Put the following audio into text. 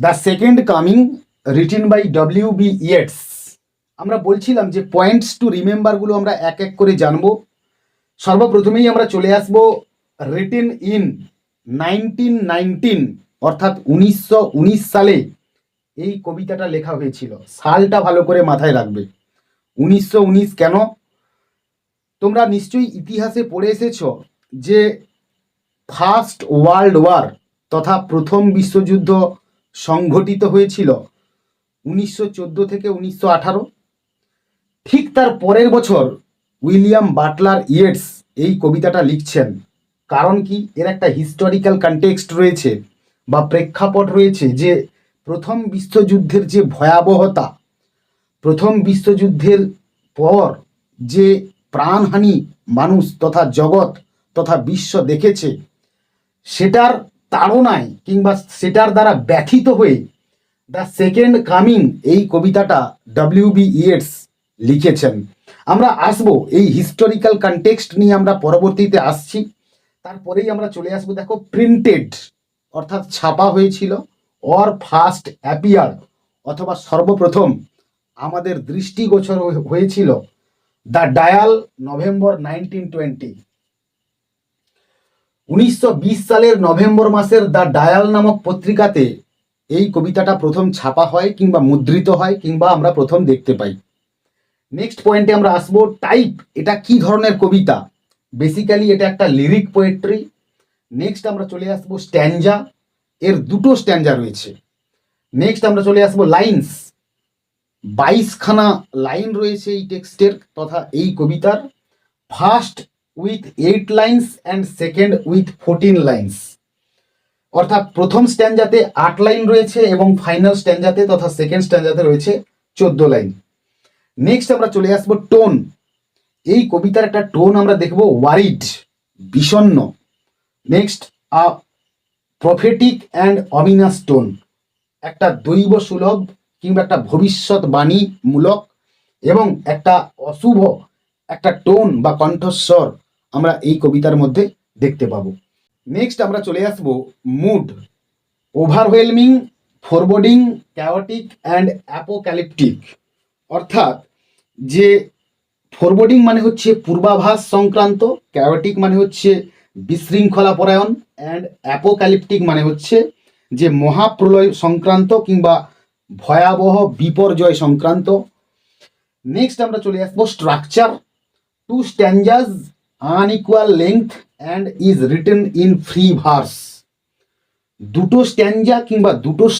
The second coming, written by W B. Yeats. আমরা বলছিলাম যে পয়েন্টস টু রিমেম্বারগুলো আমরা এক এক করে জানবো। সর্বপ্রথমেই আমরা চলে আসব রিটেন ইন 1919, অর্থাৎ 1919 সালে এই কবিতাটা লেখা হয়েছিল। সালটা ভালো করে মাথায় রাখবে। 1919 কেন? তোমরা নিশ্চয়ই ইতিহাসে পড়ে এসেছ যে ফার্স্ট ওয়ার্ল্ড ওয়ার তথা প্রথম বিশ্বযুদ্ধ সংঘটিত হয়েছিল 1914 থেকে 1918। ঠিক তার পরের বছর উইলিয়াম বাটলার ইয়েটস এই কবিতাটা লিখছেন। কারণ কি? এর একটা হিস্টোরিক্যাল কনটেক্সট রয়েছে বা প্রেক্ষাপট রয়েছে যে প্রথম বিশ্বযুদ্ধের যে ভয়াবহতা, প্রথম বিশ্বযুদ্ধের পর যে প্রাণহানি মানুষ তথা জগৎ তথা বিশ্ব দেখেছে, সেটার তাড়নায় কিংবা সেটার দ্বারা ব্যথিত হয়ে দ্য সেকেন্ড কামিং এই কবিতাটা ডব্লিউ.বি. ইয়েটস লিখেছেন। আমরা আসবো এই হিস্টোরিক্যাল কনটেক্সট নিয়ে, আমরা পরবর্তীতে আসছি। তারপরেই আমরা চলে আসবো, দেখো, প্রিন্টেড অর্থাৎ ছাপা হয়েছিল, অর ফার্স্ট অ্যাপিয়ার অথবা সর্বপ্রথম আমাদের দৃষ্টিগোচর হয়েছিল দ্য ডায়াল, নভেম্বর 1920। 1920 সালের নভেম্বর মাসের দ্য ডায়াল নামক পত্রিকাতে এই কবিতাটা প্রথম ছাপা হয় কিংবা মুদ্রিত হয় কিংবা আমরা প্রথম দেখতে পাই। নেক্সট পয়েন্টে আমরা আসবো টাইপ, এটা কি ধরনের কবিতা? বেসিক্যালি এটা একটা লিরিক পোয়েট্রি। নেক্সট আমরা চলে আসবো স্ট্যাঞ্জা, এর দুটো স্ট্যাঞ্জা রয়েছে। নেক্সট আমরা চলে আসবো লাইন্স, 22খানা লাইন রয়েছে এই টেক্সটের তথা এই কবিতার। First with 8 lines and second with 14 lines, অর্থাৎ প্রথম স্ট্যাঞ্জাতে 8 লাইন রয়েছে এবং ফাইনাল স্ট্যাঞ্জাতে তথা সেকেন্ড স্ট্যাঞ্জাতে রয়েছে 14 লাইন। নেক্সট আমরা চলে আসবো টোন, এই কবিতার একটা টোন আমরা দেখব ওয়ারিড, বিষণ্ণ। নেক্সট প্রফেটিক অ্যান্ড অমিনাস টোন, একটা দৈব সুলভ কিংবা একটা ভবিষ্যৎবাণী মূলক এবং একটা অশুভ একটা টোন বা কণ্ঠস্বর আমরা এই কবিতার মধ্যে দেখতে পাবো। নেক্সট আমরা চলে আসব মুড, ওভারওয়েলমিং, ফরবোর্ডিং, ক্যাওটিক অ্যান্ড অ্যাপোক্যালিপটিক। অর্থাৎ যে ফরবোর্ডিং মানে হচ্ছে পূর্বাভাস সংক্রান্ত, ক্যাওটিক মানে হচ্ছে বিশৃঙ্খলা পরায়ণ, অ্যান্ড অ্যাপোক্যালিপটিক মানে হচ্ছে যে মহাপ্রলয় সংক্রান্ত কিংবা ভয়াবহ বিপর্যয় সংক্রান্ত। নেক্সট আমরা চলে আসবো structure, 2 stanzas, unequal length and is written in free verse. দুটো স্ট্যাঞ্জা কিংবা দুটো